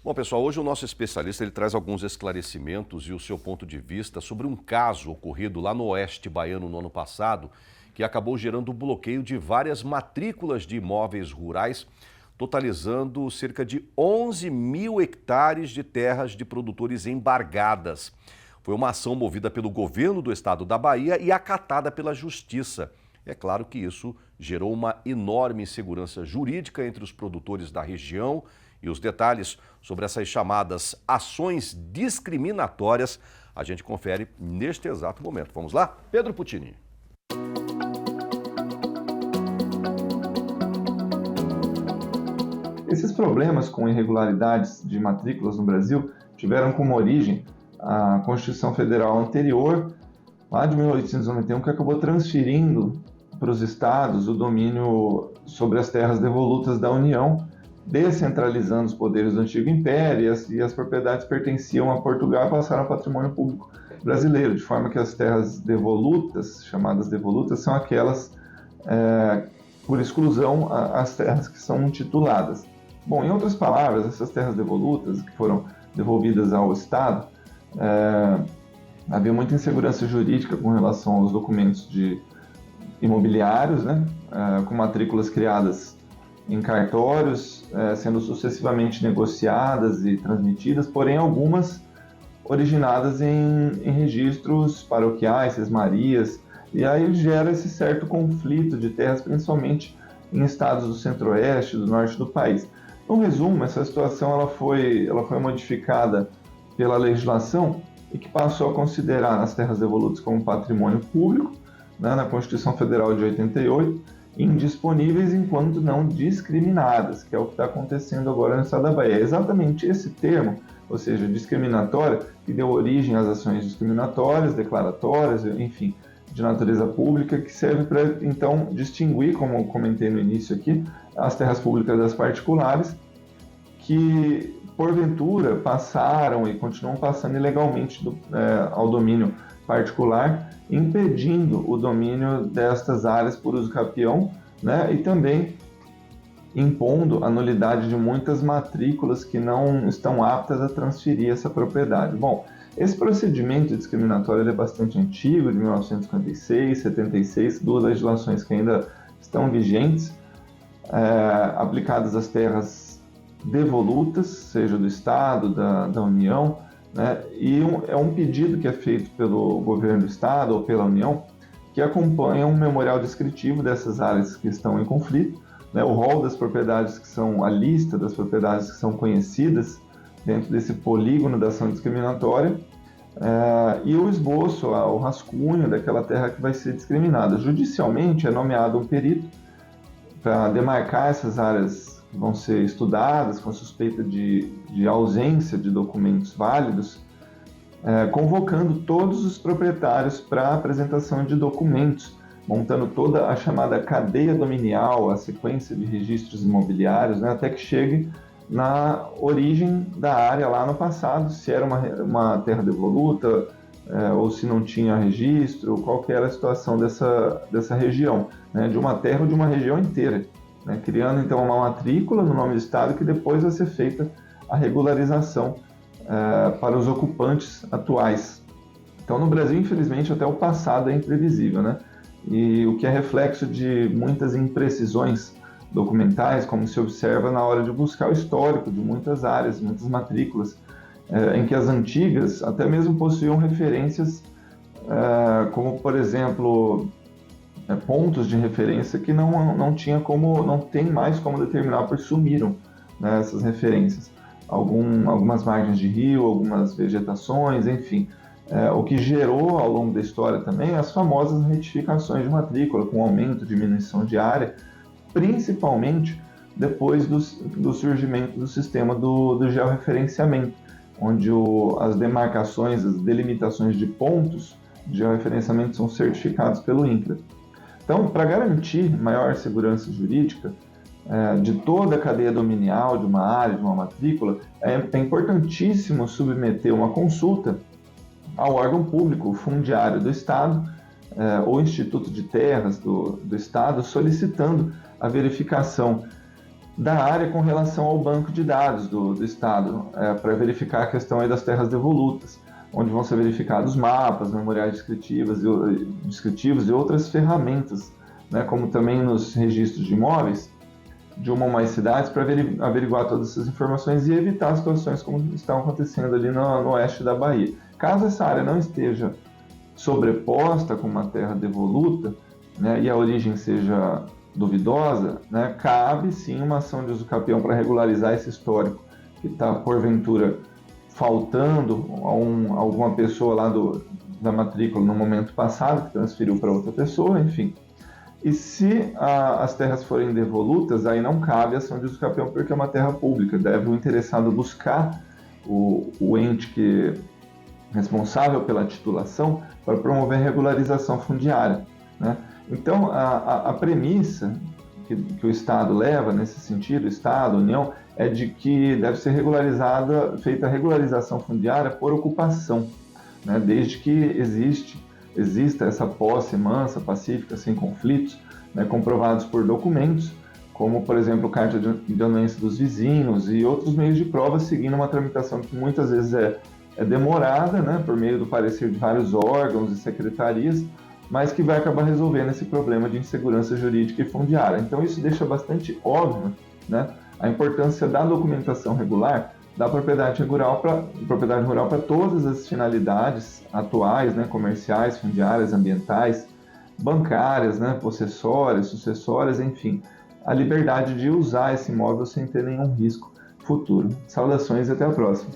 Bom, pessoal, hoje o nosso especialista ele traz alguns esclarecimentos e o seu ponto de vista sobre um caso ocorrido lá no Oeste Baiano no ano passado, que acabou gerando o bloqueio de várias matrículas de imóveis rurais, totalizando cerca de 11 mil hectares de terras de produtores embargadas. Foi uma ação movida pelo governo do estado da Bahia e acatada pela Justiça. É claro que isso gerou uma enorme insegurança jurídica entre os produtores da região e os detalhes sobre essas chamadas ações discriminatórias a gente confere neste exato momento. Vamos lá? Pedro Puccini. Esses problemas com irregularidades de matrículas no Brasil tiveram como origem a Constituição Federal anterior, lá de 1891, que acabou transferindo para os estados o domínio sobre as terras devolutas da União, descentralizando os poderes do antigo império e as propriedades pertenciam a Portugal e passaram ao patrimônio público brasileiro, de forma que as terras devolutas, chamadas devolutas, são aquelas, por exclusão, as terras que são tituladas. Bom, em outras palavras, essas terras devolutas que foram devolvidas ao Estado, havia muita insegurança jurídica com relação aos documentos imobiliários, né, com matrículas criadas em cartórios, sendo sucessivamente negociadas e transmitidas, porém algumas originadas em registros paroquiais, sesmarias, e aí gera esse certo conflito de terras, principalmente em estados do centro-oeste, do norte do país. No resumo, essa situação ela foi modificada pela legislação e que passou a considerar as terras devolutas como patrimônio público, né, na Constituição Federal de 88, indisponíveis enquanto não discriminadas, que é o que está acontecendo agora no estado da Bahia. É exatamente esse termo, ou seja, discriminatória, que deu origem às ações discriminatórias, declaratórias, enfim, de natureza pública, que serve para, então, distinguir, como eu comentei no início aqui, as terras públicas das particulares, que, porventura, passaram e continuam passando ilegalmente ao domínio particular, impedindo o domínio destas áreas por uso capião, né, e também impondo a nulidade de muitas matrículas que não estão aptas a transferir essa propriedade. Bom, esse procedimento discriminatório é bastante antigo, de 1956, 76, duas legislações que ainda estão vigentes, aplicadas às terras devolutas, seja do Estado, da União, né? E é um pedido que é feito pelo governo do Estado ou pela União, que acompanha um memorial descritivo dessas áreas que estão em conflito, né? O rol das propriedades que são, a lista das propriedades que são conhecidas dentro desse polígono da ação discriminatória, e o esboço, o rascunho daquela terra que vai ser discriminada. Judicialmente é nomeado um perito para demarcar essas áreas que vão ser estudadas com suspeita de ausência de documentos válidos, convocando todos os proprietários para a apresentação de documentos, montando toda a chamada cadeia dominial, a sequência de registros imobiliários, né, até que chegue na origem da área lá no passado, se era uma terra devoluta, ou se não tinha registro, qual que era a situação dessa região, né, de uma terra ou de uma região inteira, né, criando então uma matrícula no nome do Estado que depois vai ser feita a regularização para os ocupantes atuais. Então no Brasil, infelizmente, até o passado é imprevisível, né? E o que é reflexo de muitas imprecisões documentais, como se observa na hora de buscar o histórico de muitas áreas, muitas matrículas, em que as antigas até mesmo possuíam referências, como por exemplo, pontos de referência que não tem mais como determinar, porque sumiram, né, essas referências. Algumas margens de rio, algumas vegetações, enfim. O que gerou ao longo da história também as famosas retificações de matrícula, com aumento, diminuição de área, principalmente depois do surgimento do sistema do georreferenciamento, onde as demarcações, as delimitações de pontos de georreferenciamento são certificados pelo INCRA. Então, para garantir maior segurança jurídica de toda a cadeia dominial de uma área, de uma matrícula, é importantíssimo submeter uma consulta ao órgão público fundiário do Estado ou Instituto de Terras do Estado, solicitando a verificação da área com relação ao banco de dados do Estado, para verificar a questão aí das terras devolutas, onde vão ser verificados mapas, memoriais descritivos e outras ferramentas, né, como também nos registros de imóveis de uma ou mais cidades, para averiguar todas essas informações e evitar situações como estão acontecendo ali no oeste da Bahia. Caso essa área não esteja sobreposta com uma terra devoluta, né, e a origem seja duvidosa, né, cabe sim uma ação de uso capião para regularizar esse histórico que está, porventura, faltando a alguma pessoa lá da matrícula no momento passado, que transferiu para outra pessoa, enfim. E se as terras forem devolutas, aí não cabe ação de uso capião, porque é uma terra pública. Deve o interessado buscar o ente responsável pela titulação para promover a regularização fundiária, né? Então, a premissa que o Estado leva nesse sentido, o Estado, a União, é de que deve ser feita a regularização fundiária por ocupação, né? Desde que exista essa posse mansa, pacífica, sem conflitos, né, comprovados por documentos, como, por exemplo, carta de anuência dos vizinhos e outros meios de prova, seguindo uma tramitação que muitas vezes é demorada, né, por meio do parecer de vários órgãos e secretarias, mas que vai acabar resolvendo esse problema de insegurança jurídica e fundiária. Então isso deixa bastante óbvio, né, a importância da documentação regular da propriedade rural para todas as finalidades atuais, né, comerciais, fundiárias, ambientais, bancárias, né, possessórias, sucessórias, enfim, a liberdade de usar esse imóvel sem ter nenhum risco futuro. Saudações e até a próxima.